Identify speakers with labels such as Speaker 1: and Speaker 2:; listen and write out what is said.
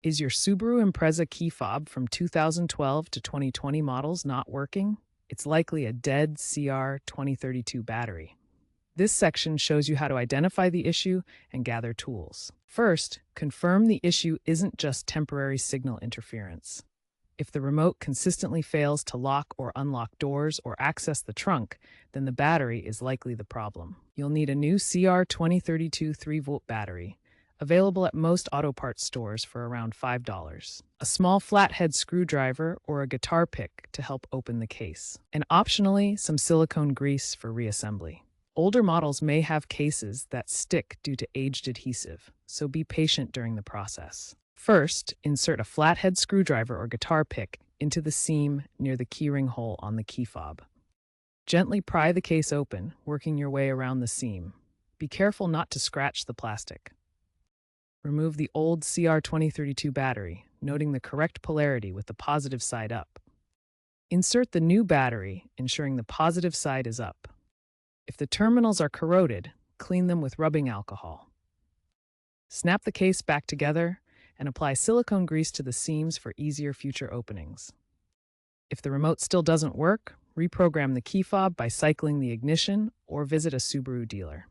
Speaker 1: Is your Subaru Impreza key fob from 2012 to 2020 models not working? It's likely a dead CR2032 battery. This section shows you how to identify the issue and gather tools. First, confirm the issue isn't just temporary signal interference. If the remote consistently fails to lock or unlock doors or access the trunk, then the battery is likely the problem. You'll need a new CR2032 3-volt battery, available at most auto parts stores for around $5. A small flathead screwdriver or a guitar pick to help open the case. And optionally, some silicone grease for reassembly. Older models may have cases that stick due to aged adhesive, so be patient during the process. First, insert a flathead screwdriver or guitar pick into the seam near the keyring hole on the key fob. Gently pry the case open, working your way around the seam. Be careful not to scratch the plastic. Remove the old CR2032 battery, noting the correct polarity with the positive side up. Insert the new battery, ensuring the positive side is up. If the terminals are corroded, clean them with rubbing alcohol. Snap the case back together and apply silicone grease to the seams for easier future openings. If the remote still doesn't work, reprogram the key fob by cycling the ignition or visit a Subaru dealer.